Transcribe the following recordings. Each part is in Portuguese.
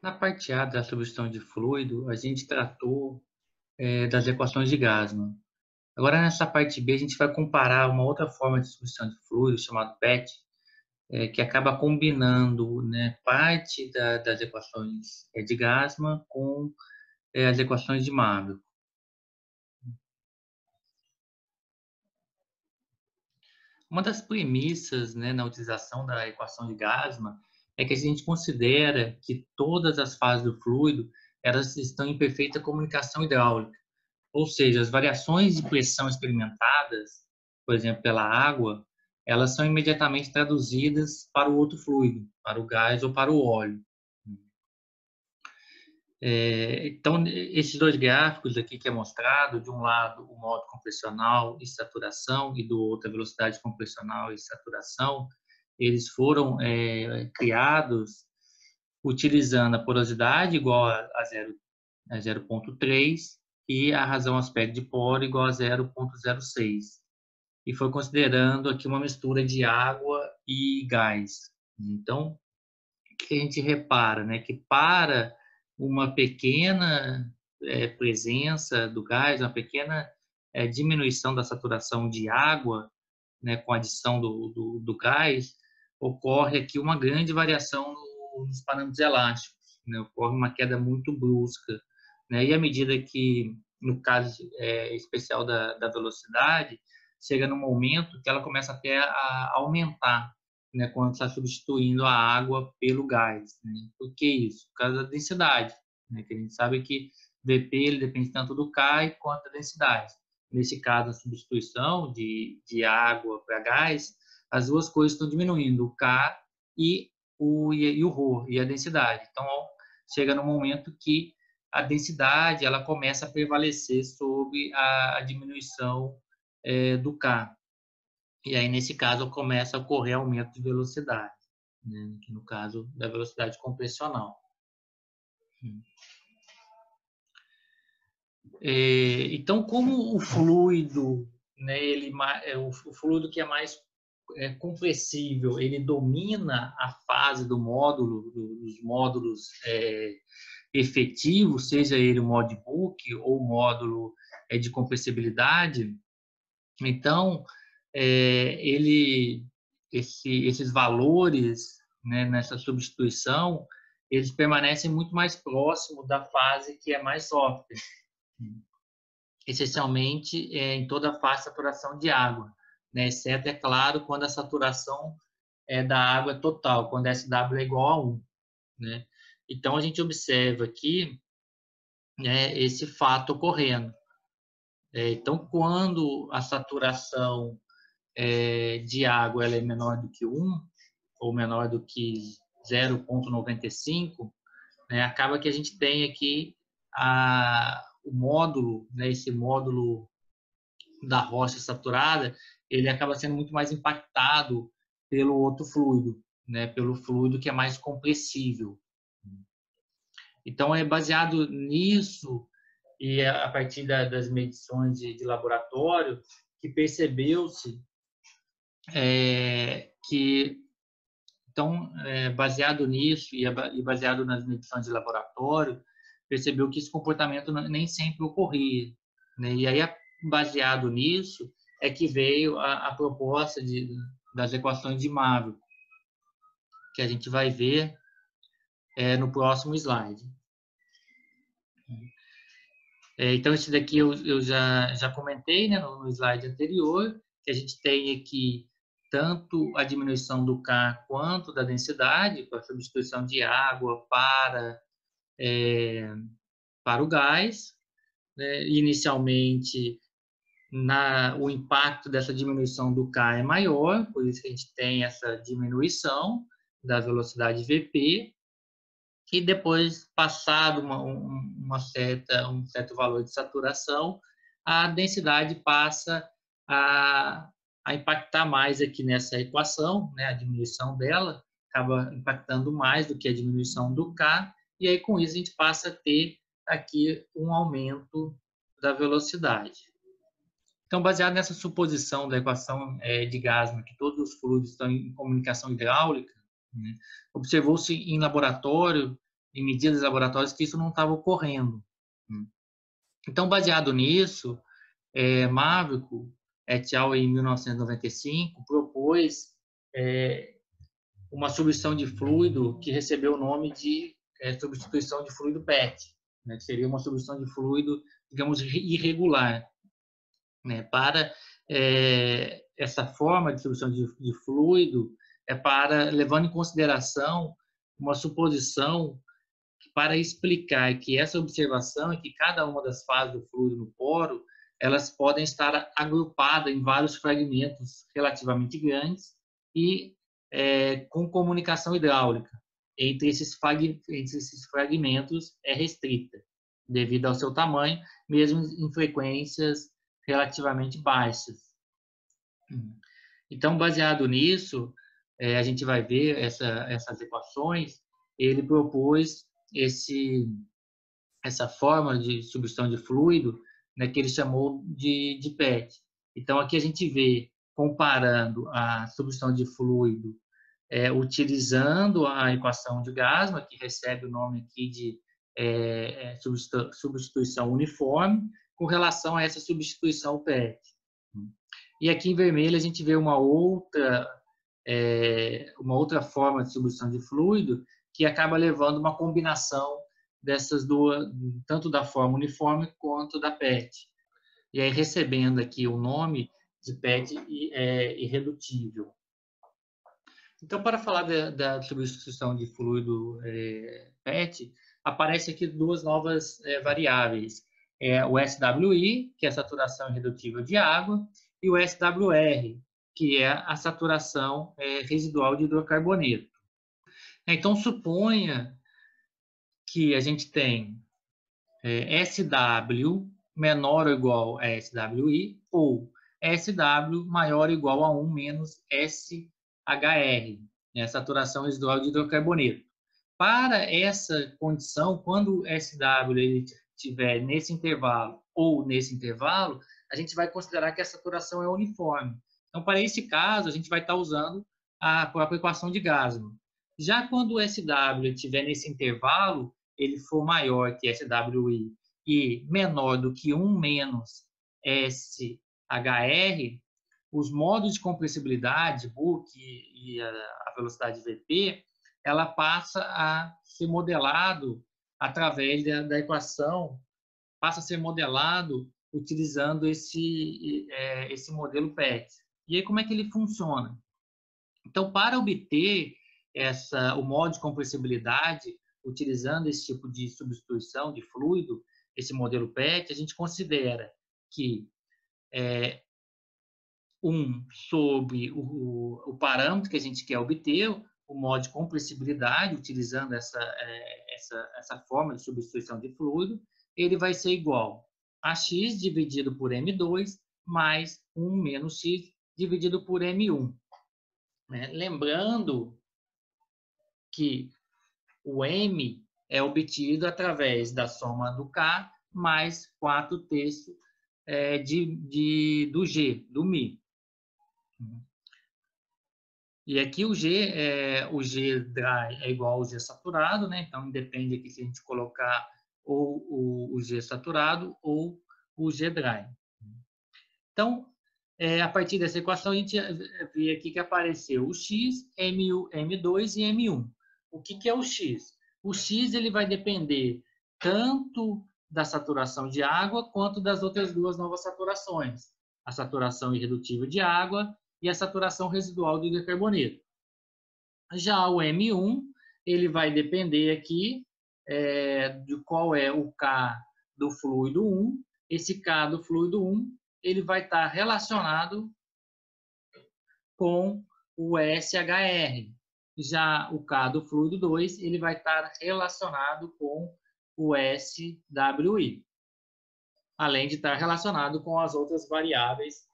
Na parte A da substituição de fluido, a gente tratou das equações de Gassman. Agora, nessa parte B, a gente vai comparar uma outra forma de substituição de fluido, chamado PET, que acaba combinando, né, parte das equações de Gassman com as equações de Markov. Uma das premissas, né, na utilização da equação de Gassman é que a gente considera que todas as fases do fluido elas estão em perfeita comunicação hidráulica. Ou seja, as variações de pressão experimentadas, por exemplo, pela água, elas são imediatamente traduzidas para o outro fluido, para o gás ou para o óleo. Então, esses dois gráficos aqui que é mostrado, de um lado o modo compressional e saturação, e do outro a velocidade compressional e saturação, eles foram criados utilizando a porosidade igual a 0,3 e a razão aspecto de poro igual a 0,06. E foi considerando aqui uma mistura de água e gás. Então, o que a gente repara, né? Que para uma pequena presença do gás, uma pequena diminuição da saturação de água, né, com a adição do gás, ocorre aqui uma grande variação nos parâmetros elásticos, né? Ocorre uma queda muito brusca, né? E à medida que, no caso especial da velocidade, chega no momento que ela começa até a aumentar, né, quando está substituindo a água pelo gás, né? Por que isso? Por causa da densidade, né? Que a gente sabe que VP ele depende tanto do K quanto da densidade. Nesse caso, a substituição de água para gás, as duas coisas estão diminuindo, o K e o ρ, e a densidade. Então, chega no momento que a densidade ela começa a prevalecer sobre a diminuição do K. E aí, nesse caso, começa a ocorrer aumento de velocidade, né? Que no caso da velocidade compressional. Então, como o fluido, né, o fluido que é mais compressível, ele domina a fase do módulo, dos módulos efetivos, seja ele o modbook ou o módulo de compressibilidade. Então, esses valores, né, nessa substituição, eles permanecem muito mais próximos da fase que é mais soft, essencialmente em toda a fase de saturação de água, né, exceto, é claro, quando a saturação da água é total, quando SW é igual a 1. Né? Então, a gente observa aqui, né, esse fato ocorrendo. Então, quando a saturação de água ela é menor do que 1, ou menor do que 0,95, né, acaba que a gente tem aqui o módulo, né, esse módulo da rocha saturada, ele acaba sendo muito mais impactado pelo outro fluido, né, pelo fluido que é mais compressível. Então, é baseado nisso e a partir das medições de laboratório que percebeu-se que, então, baseado nisso e baseado nas medições de laboratório, percebeu que esse comportamento nem sempre ocorria, né? E aí, baseado nisso, é que veio a proposta das equações de Markov, que a gente vai ver no próximo slide. Então, esse daqui eu já comentei, né, no slide anterior, que a gente tem aqui tanto a diminuição do K quanto da densidade, com a substituição de água para o gás. Né? Inicialmente, o impacto dessa diminuição do K é maior, por isso que a gente tem essa diminuição da velocidade VP, e depois, passado um certo valor de saturação, a densidade passa a impactar mais aqui nessa equação, né? A diminuição dela acaba impactando mais do que a diminuição do K, e aí com isso a gente passa a ter aqui um aumento da velocidade. Então, baseado nessa suposição da equação de Gassman, que todos os fluidos estão em comunicação hidráulica, né, observou-se em laboratório em medidas laboratórias que isso não estava ocorrendo. Então, baseado nisso, Mávico et al. Em 1995 propôs uma substituição de fluido que recebeu o nome de substituição de fluido PET, né, que seria uma substituição de fluido, digamos, irregular, né, para essa forma de substituição de fluido levando em consideração uma suposição para explicar que essa observação é que cada uma das fases do fluido no poro, elas podem estar agrupadas em vários fragmentos relativamente grandes e com comunicação hidráulica entre esses fragmentos é restrita, devido ao seu tamanho, mesmo em frequências relativamente baixas. Então, baseado nisso, a gente vai ver essas equações. Ele propôs essa forma de substituição de fluido, né, que ele chamou de PET. Então, aqui a gente vê, comparando a substituição de fluido utilizando a equação de Gassman, que recebe o nome aqui de substituição uniforme, com relação a essa substituição PET. E aqui em vermelho a gente vê uma outra forma de substituição de fluido, que acaba levando uma combinação dessas duas, tanto da forma uniforme quanto da PET. E aí recebendo aqui o nome de PET irredutível. Então, para falar da substituição de fluido PET, aparece aqui duas novas variáveis. O SWI, que é a saturação irredutível de água, e o SWR, que é a saturação residual de hidrocarboneto. Então, suponha que a gente tem SW menor ou igual a SWI, ou SW maior ou igual a 1 menos SHR, né, saturação residual de hidrocarboneto. Para essa condição, quando o SW ele estiver nesse intervalo ou nesse intervalo, a gente vai considerar que a saturação é uniforme. Então, para esse caso, a gente vai estar usando a própria equação de Gassman. Já quando o SW estiver nesse intervalo, ele for maior que SWI e menor do que 1 menos SHR, os modos de compressibilidade, Book e a velocidade VP, ela passa a ser modelado através da equação, passa a ser modelado utilizando esse modelo PET. E aí, como é que ele funciona? Então, para obter o modo de compressibilidade, utilizando esse tipo de substituição de fluido, esse modelo PET, a gente considera que sobre o parâmetro que a gente quer obter, o modo de compressibilidade, utilizando essa forma de substituição de fluido, ele vai ser igual a x dividido por m2 mais 1 menos x dividido por m1. Lembrando que o m é obtido através da soma do K mais 4/3 do G, do μ. E aqui o G dry é igual ao G saturado, né? Então independe aqui se a gente colocar ou o G saturado ou o G dry. Então, a partir dessa equação, a gente vê aqui que apareceu o X, M2 e M1. O que é o X? O X ele vai depender tanto da saturação de água quanto das outras duas novas saturações. A saturação irredutível de água e a saturação residual do hidrocarboneto. Já o M1, ele vai depender aqui de qual é o K do fluido 1. Esse K do fluido 1, ele vai estar relacionado com o SHR. Já o K do fluido 2, ele vai estar relacionado com o SWI. Além de estar relacionado com as outras variáveis,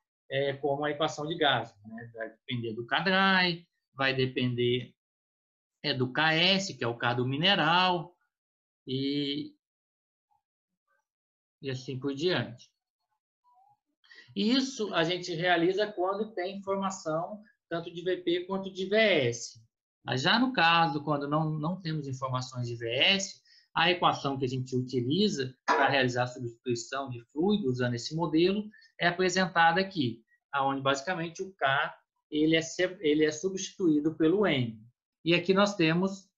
como a equação de Gassman, né? Vai depender do K-dry, vai depender do KS, que é o K do mineral, e assim por diante. Isso a gente realiza quando tem informação tanto de VP quanto de VS. Mas já no caso, quando não temos informações de VS, a equação que a gente utiliza para realizar a substituição de fluido usando esse modelo é apresentada aqui, onde basicamente o K ele é substituído pelo M. E aqui nós temos,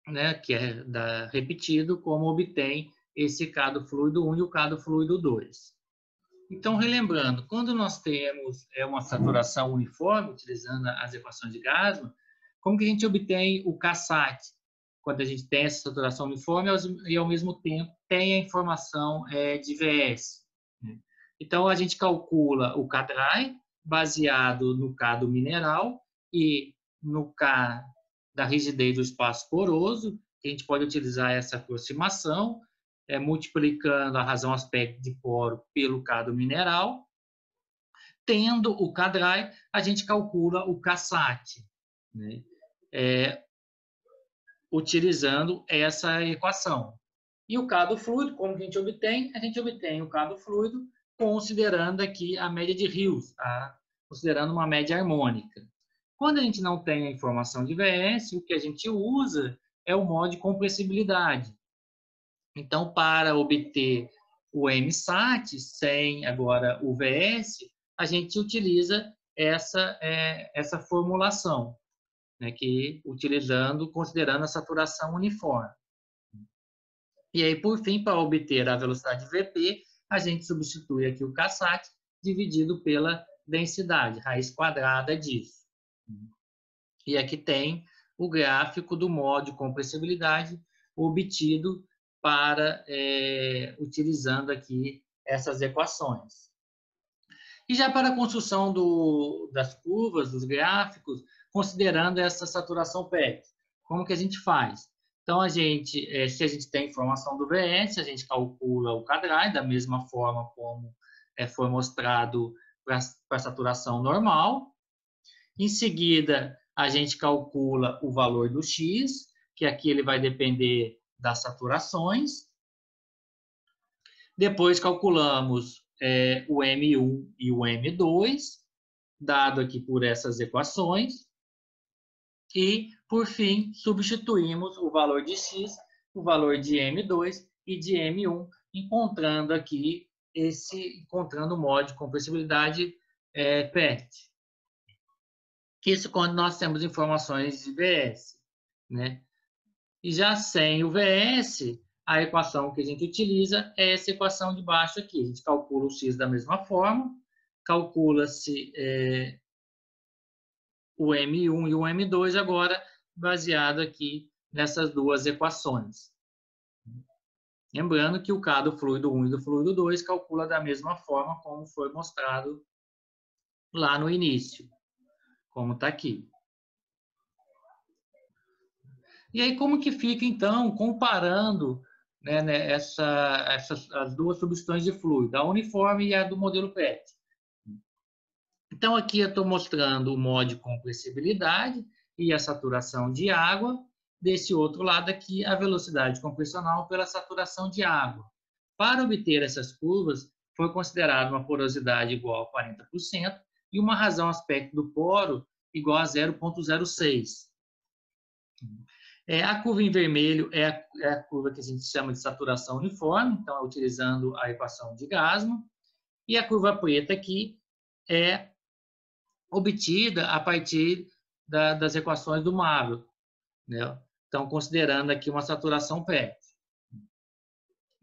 né, que é repetido, como obtém esse K do fluido 1 e o K do fluido 2. Então, relembrando, quando nós temos uma saturação uniforme, utilizando as equações de Gassman, como que a gente obtém o Ksat? Quando a gente tem essa saturação uniforme e, ao mesmo tempo, tem a informação de VS. Então, a gente calcula o K-dry, baseado no K do mineral e no K da rigidez do espaço poroso, que a gente pode utilizar essa aproximação, multiplicando a razão aspecto de poro pelo K do mineral. Tendo o K-dry, a gente calcula o Ksat, né? Utilizando essa equação. E o K do fluido, como que a gente obtém? A gente obtém o K do fluido considerando aqui a média de rios, tá? Considerando uma média harmônica. Quando a gente não tem a informação de VS, o que a gente usa é o modo de compressibilidade. Então, para obter o MSAT sem agora o VS, a gente utiliza essa formulação, né, considerando a saturação uniforme. E aí, por fim, para obter a velocidade VP, a gente substitui aqui o Ksat dividido pela densidade, raiz quadrada disso. E aqui tem o gráfico do modo de compressibilidade obtido utilizando aqui essas equações. E já para a construção das curvas, dos gráficos, considerando essa saturação PET, como que a gente faz? Então, se a gente tem informação do VS, a gente calcula o K-dry da mesma forma como foi mostrado para a saturação normal. Em seguida, a gente calcula o valor do X, que aqui ele vai depender das saturações. Depois calculamos o M1 e o M2, dado aqui por essas equações. E, por fim, substituímos o valor de X, o valor de M2 e de M1, encontrando aqui encontrando o modo de compressibilidade PET. Isso quando nós temos informações de VS, né? E já sem o VS, a equação que a gente utiliza é essa equação de baixo aqui. A gente calcula o X da mesma forma, calcula-se o M1 e o M2 agora, baseado aqui nessas duas equações. Lembrando que o K do fluido 1 e do fluido 2 calcula da mesma forma como foi mostrado lá no início, como está aqui. E aí, como que fica, então, comparando as duas substâncias de fluido, a uniforme e a do modelo PET? Então, aqui eu estou mostrando o modo de compressibilidade e a saturação de água. Desse outro lado aqui, a velocidade compressional pela saturação de água. Para obter essas curvas, foi considerada uma porosidade igual a 40% e uma razão aspecto do poro igual a 0,06. A curva em vermelho é a curva que a gente chama de saturação uniforme, então, utilizando a equação de Gassman. E a curva preta aqui é obtida a partir das equações do Mavro, né? Então, considerando aqui uma saturação PET.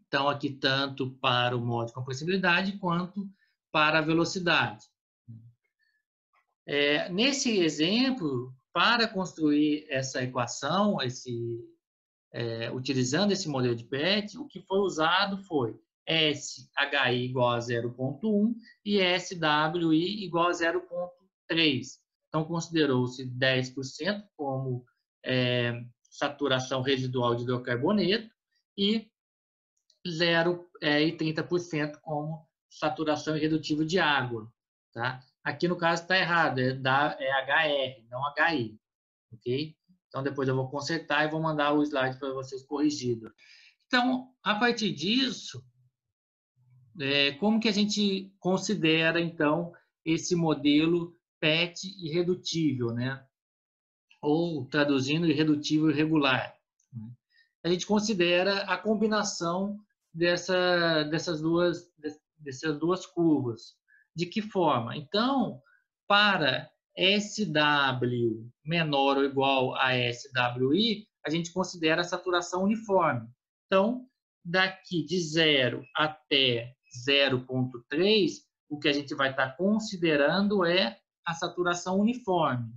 Então, aqui tanto para o modo de compressibilidade quanto para a velocidade. Nesse exemplo, para construir essa equação, utilizando esse modelo de PET, o que foi usado foi SHI igual a 0,1 e SWI igual a 0,3. Então, considerou-se 10% como saturação residual de hidrocarboneto e 30% como saturação irredutível de água. Tá? Aqui no caso está errado, é HR, não HI. Ok? Então, depois eu vou consertar e vou mandar o slide para vocês corrigido. Então, a partir disso, como que a gente considera, então, esse modelo PET irredutível, né? ou traduzindo, irredutível irregular. A gente considera a combinação dessas duas curvas. De que forma? Então, para SW menor ou igual a SWI, a gente considera a saturação uniforme. Então, daqui de 0 até 0,3, o que a gente vai estar considerando é a saturação uniforme.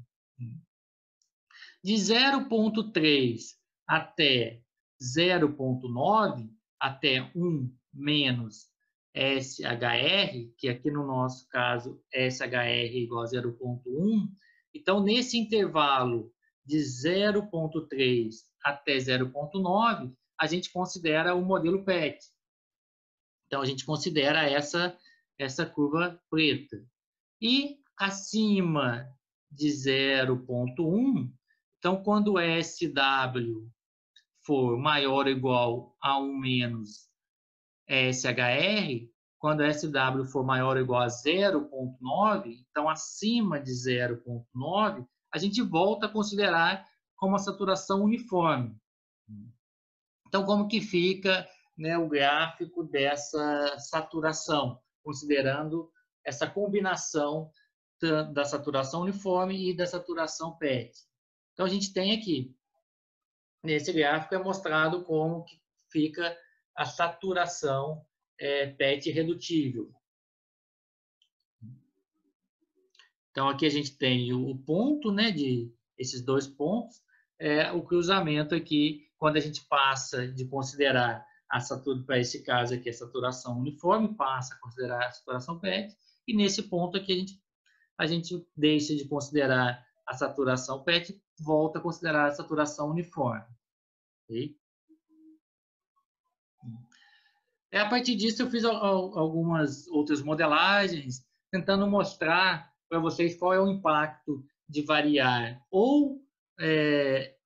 De 0,3 até 0,9, até 1 menos SHR, que aqui no nosso caso SHR igual a 0,1. Então, nesse intervalo de 0,3 até 0,9, a gente considera o modelo PET. Então, a gente considera essa curva preta. E acima de 0,1, então, quando o SW for maior ou igual a 1 menos SHR, quando o SW for maior ou igual a 0,9, então acima de 0,9, a gente volta a considerar como a saturação uniforme. Então, como que fica, né, o gráfico dessa saturação, considerando essa combinação da saturação uniforme e da saturação PET? Então, a gente tem aqui, nesse gráfico, é mostrado como que fica a saturação PET irredutível. Então, aqui a gente tem o ponto, né, de esses dois pontos, o cruzamento aqui, quando a gente passa de considerar para esse caso aqui, a saturação uniforme, passa a considerar a saturação PET, e nesse ponto aqui a gente deixa de considerar a saturação PET, volta a considerar a saturação uniforme. Okay? A partir disso, eu fiz algumas outras modelagens, tentando mostrar para vocês qual é o impacto de variar ou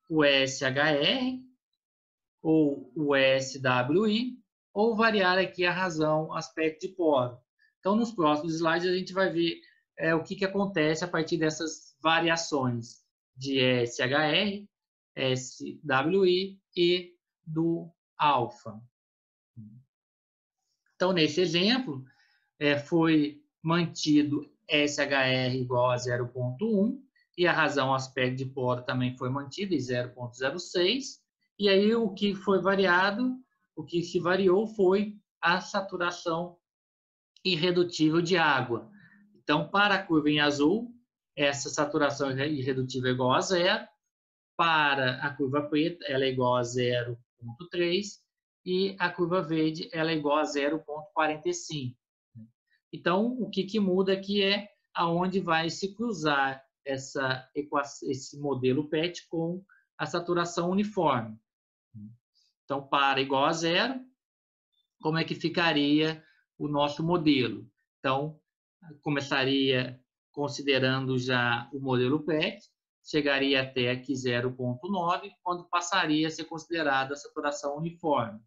o SHR, ou o SWI, ou variar aqui a razão aspecto de poro. Então, nos próximos slides, a gente vai ver o que acontece a partir dessas variações de SHR, SWI e do alfa. Então, nesse exemplo, foi mantido SHR igual a 0,1 e a razão aspecto de poro também foi mantida em 0,06. E aí o que foi variado, o que se variou foi a saturação irredutível de água. Então, para a curva em azul, essa saturação irredutível é igual a 0. Para a curva preta, ela é igual a 0,3. E a curva verde ela é igual a 0,45. Então, o que muda aqui é aonde vai se cruzar esse modelo PET com a saturação uniforme. Então, para igual a 0, como é que ficaria o nosso modelo? Então, começaria considerando já o modelo PET, chegaria até aqui 0,9, quando passaria a ser considerada a saturação uniforme.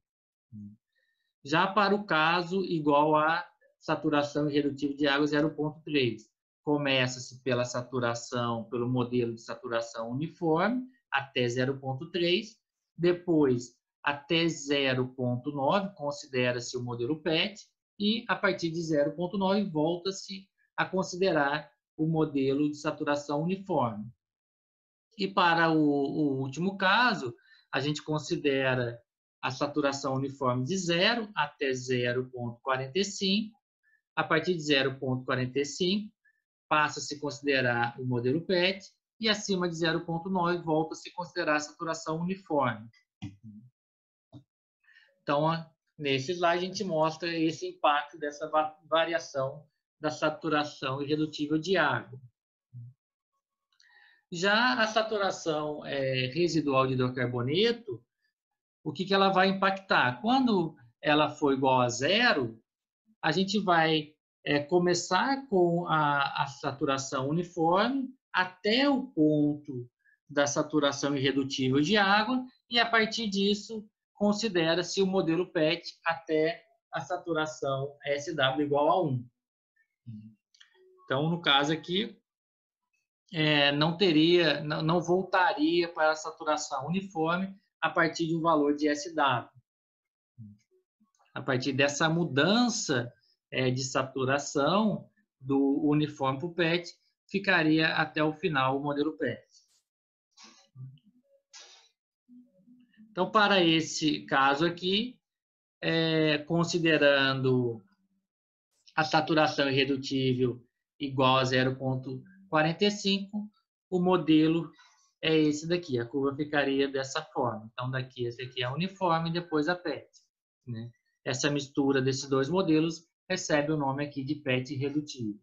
Já para o caso igual a saturação irredutível de água 0,3, começa-se pela saturação, pelo modelo de saturação uniforme, até 0,3, depois até 0,9, considera-se o modelo PET, e a partir de 0,9 volta-se a considerar o modelo de saturação uniforme. E para o último caso, a gente considera a saturação uniforme de 0 até 0,45. A partir de 0,45, passa a se considerar o modelo PET, e acima de 0,9 volta a se considerar a saturação uniforme. Então, nesse slide, a gente mostra esse impacto dessa variação da saturação irredutível de água. Já a saturação residual de hidrocarboneto, o que ela vai impactar? Quando ela for igual a 0, a gente vai começar com a saturação uniforme até o ponto da saturação irredutível de água, e a partir disso considera-se o modelo PET até a saturação SW igual a 1. Então, no caso aqui, não voltaria para a saturação uniforme a partir de um valor de SW. A partir dessa mudança de saturação do uniforme para o PET, ficaria até o final o modelo PET. Então, para esse caso aqui, considerando a saturação irredutível igual a 0,45, o modelo é esse daqui, a curva ficaria dessa forma. Então, daqui, esse aqui é uniforme e depois a PET. Né? Essa mistura desses dois modelos recebe o nome aqui de PET irredutível.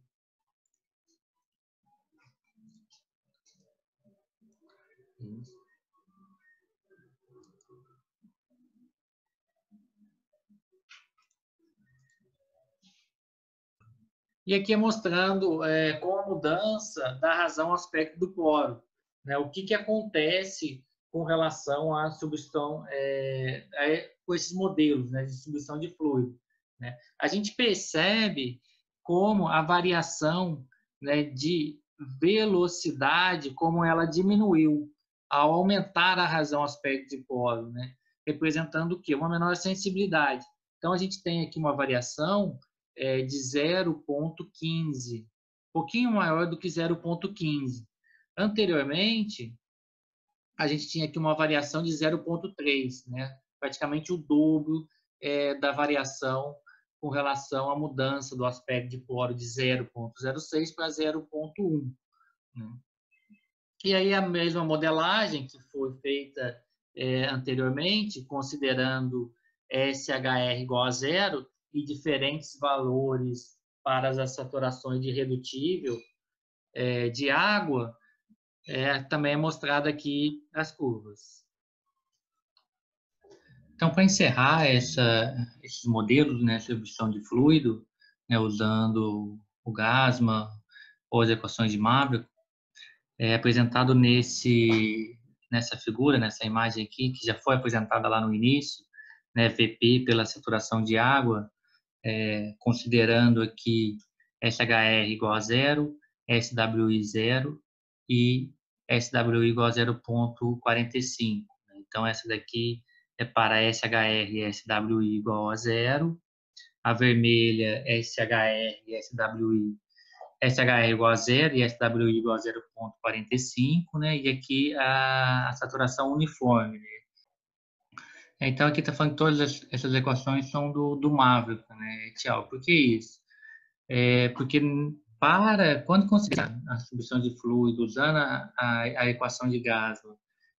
E aqui é mostrando com a mudança da razão aspecto do poro. Né? O que acontece com relação à substituição, com esses modelos, né, de distribuição de fluido. Né? A gente percebe como a variação, né, de velocidade, como ela diminuiu ao aumentar a razão aspecto de poro, né? Representando o quê? Uma menor sensibilidade. Então, a gente tem aqui uma variação de 0,15, um pouquinho maior do que 0,15. Anteriormente, a gente tinha aqui uma variação de 0,3, né? Praticamente o dobro da variação com relação à mudança do aspecto de poro de 0,06 para 0,1. Né? E aí a mesma modelagem que foi feita anteriormente, considerando SHR igual a zero e diferentes valores para as saturações de irredutível de água, também é mostrado aqui as curvas. Então, para encerrar esses modelos, né, de distribuição de fluido, né, usando o GASMA ou as equações de Maverick, é apresentado nessa figura, nessa imagem aqui, que já foi apresentada lá no início, né, VP pela saturação de água, considerando aqui SHR igual a zero, SWI zero e SWI igual a 0,45. Então, essa daqui é para SHR e SWI igual a zero, a vermelha é SHR e SWI, SHR igual a zero e SWI igual a 0,45, né? E aqui a saturação uniforme. Né? Então, aqui está falando que todas essas equações são do Maverick, né? Tchau. Por que isso? Porque quando considera a substituição de fluido usando a equação de Gasman,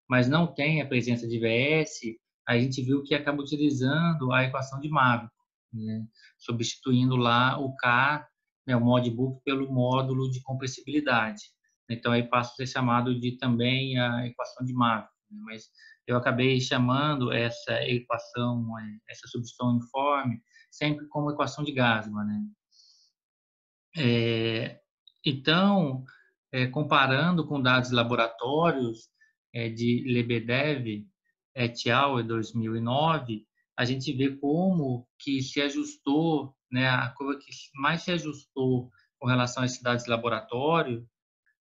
mas não tem a presença de VS, a gente viu que acaba utilizando a equação de Maverick, né? Substituindo lá o K, né, o modbook, pelo módulo de compressibilidade. Então, aí passa a ser chamado de também a equação de Maverick. Né? Mas eu acabei chamando essa equação, essa substituição uniforme, sempre como equação de Gasman, né? Então, comparando com dados de laboratórios de Lebedev et al. Em 2009, a gente vê como que se ajustou, né, a curva que mais se ajustou com relação às cidades de laboratório.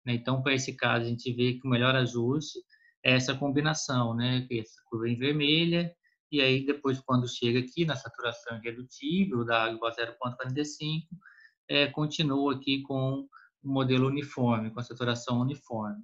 Né? Então, para esse caso, a gente vê que o melhor ajuste é essa combinação, né, essa curva em vermelha, e aí depois, quando chega aqui na saturação irredutível da água 0,45, continua aqui com o modelo uniforme, com a saturação uniforme.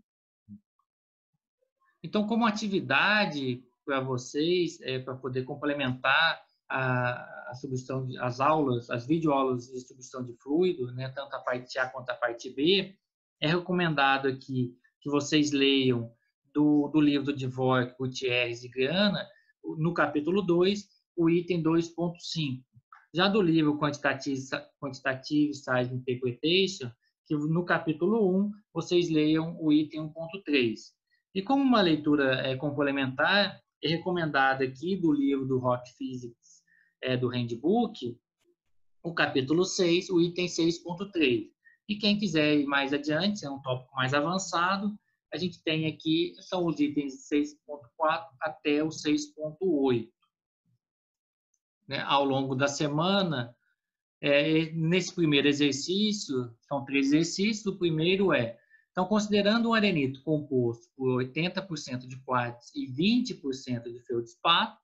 Então, como atividade para vocês, para poder complementar a substituição, as aulas, as videoaulas de distribuição de fluido, né, tanto a parte A quanto a parte B, é recomendado aqui que vocês leiam do livro do Dvorak, Gutierrez e Grana, no capítulo 2, o item 2.5. Já do livro Quantitative Size Interpretation, que no capítulo 1, vocês leiam o item 1.3. E como uma leitura complementar, é recomendada aqui do livro do Rock Physics, do Handbook, o capítulo 6, o item 6.3. E quem quiser ir mais adiante, é um tópico mais avançado, a gente tem aqui, são os itens 6.4 até o 6.8. Né? Ao longo da semana, nesse primeiro exercício, são 3 exercícios, o primeiro é Então, considerando um arenito composto por 80% de quartzo e 20% de feldspato,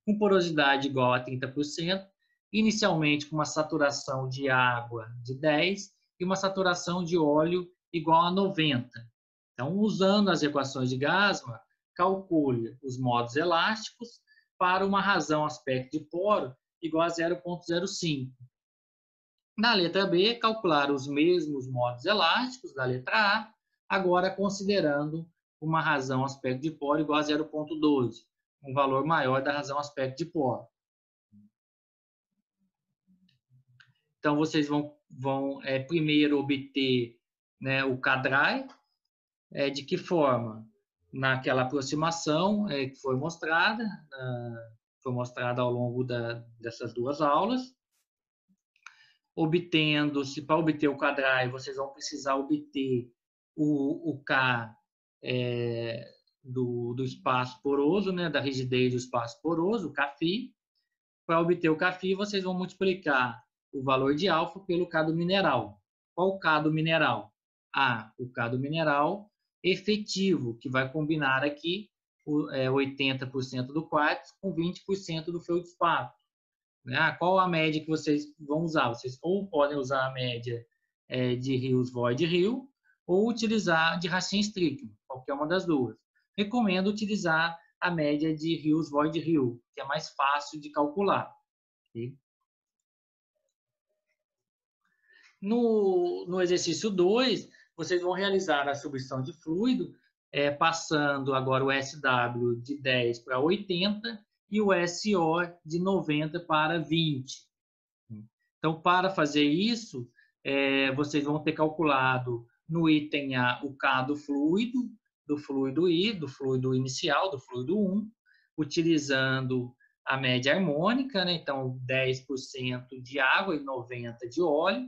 com porosidade igual a 30%, inicialmente com uma saturação de água de 10 e uma saturação de óleo igual a 90. Então, usando as equações de Gassman, calcule os modos elásticos para uma razão aspecto de poro igual a 0,05. Na letra B, calcular os mesmos modos elásticos da letra A, agora considerando uma razão aspecto de poro igual a 0,12, um valor maior da razão aspecto de poro. Então, vocês vão primeiro obter, né, o K-dry. De que forma? Naquela aproximação que foi mostrada ao longo dessas duas aulas. Obtendo-se, para obter o K-dry, vocês vão precisar obter o K do espaço poroso, né, da rigidez do espaço poroso, o Kφ. Para obter o Kφ, vocês vão multiplicar o valor de alfa pelo K do mineral. Qual o K do mineral? O K do mineral efetivo, que vai combinar aqui 80% do quartzo com 20% do feldspato. Qual a média que vocês vão usar? Vocês ou podem usar a média de Rios-Voigt-Rio ou utilizar de Racine-Strickman, qualquer uma das duas. Recomendo utilizar a média de Rios-Voigt-Rio, que é mais fácil de calcular. Okay? No exercício 2, vocês vão realizar a substituição de fluido, passando agora o SW de 10 para 80 e o SO de 90 para 20. Então, para fazer isso, vocês vão ter calculado no item A o K do fluido I, do fluido inicial, do fluido 1, utilizando a média harmônica, né? Então 10% de água e 90% de óleo.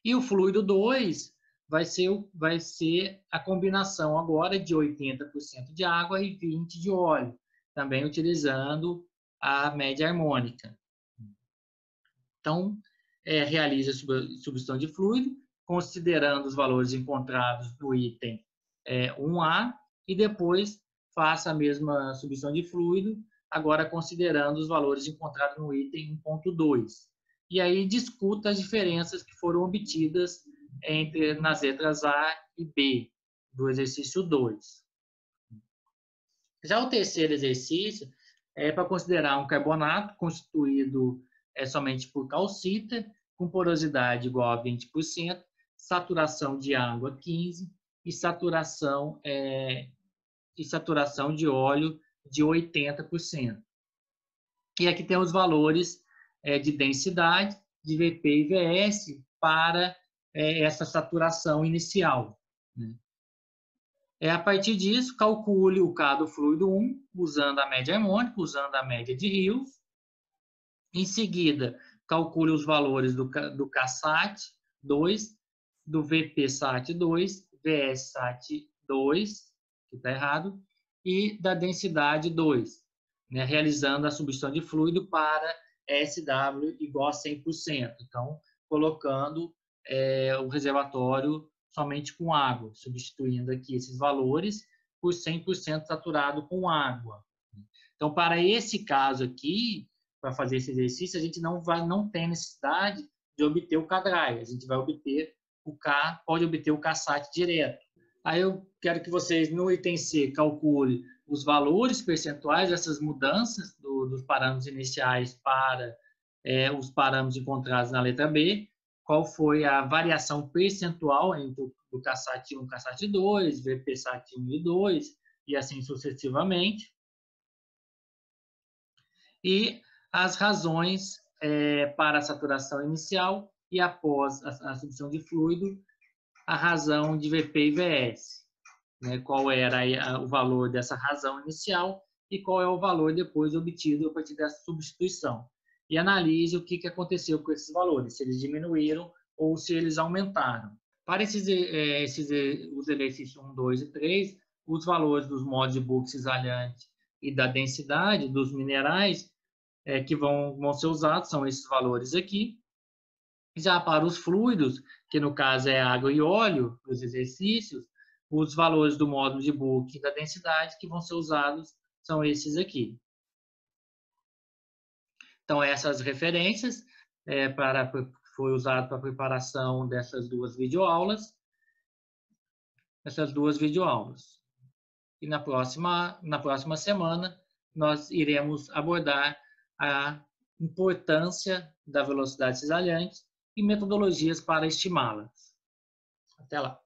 E o fluido 2 vai ser a combinação agora de 80% de água e 20% de óleo, também utilizando a média harmônica. Então, realize a substituição de fluido, considerando os valores encontrados no item 1A, e depois faça a mesma substituição de fluido, agora considerando os valores encontrados no item 1.2. E aí discuta as diferenças que foram obtidas nas letras A e B do exercício 2. Já o terceiro exercício é para considerar um carbonato constituído somente por calcita, com porosidade igual a 20%, saturação de água 15% e saturação de óleo de 80%. E aqui tem os valores de densidade, de Vp e Vs para essa saturação inicial. A partir disso, calcule o K do fluido 1, usando a média harmônica, usando a média de Rios. Em seguida, calcule os valores do Ksat 2, do Vpsat 2, Vssat 2, que está errado, e da densidade 2, né, realizando a substituição de fluido para SW igual a 100%. Então, colocando o reservatório somente com água, substituindo aqui esses valores por 100% saturado com água. Então, para esse caso aqui, para fazer esse exercício, a gente não tem necessidade de obter o K-dry, a gente vai obter pode obter o Ksat direto. Aí eu quero que vocês, no item C, calculem os valores percentuais dessas mudanças dos parâmetros iniciais para os parâmetros encontrados na letra B, qual foi a variação percentual entre o Ksat 1 e o Ksat 2, Vpsat 1 e 2, e assim sucessivamente. E as razões para a saturação inicial e após a substituição de fluido, a razão de Vp e Vs. Né? Qual era o valor dessa razão inicial e qual é o valor depois obtido a partir dessa substituição. E analise o que aconteceu com esses valores, se eles diminuíram ou se eles aumentaram. Para os exercícios 1, 2 e 3, os valores dos modos de bulk cisalhante e da densidade dos minerais que vão ser usados são esses valores aqui. Já para os fluidos, que no caso é água e óleo, os exercícios, os valores do módulo de Book e da densidade que vão ser usados são esses aqui. Então, essas referências foi usado para a preparação dessas duas videoaulas. E na próxima semana, nós iremos abordar a importância da velocidade cisalhante e metodologias para estimá-las. Até lá!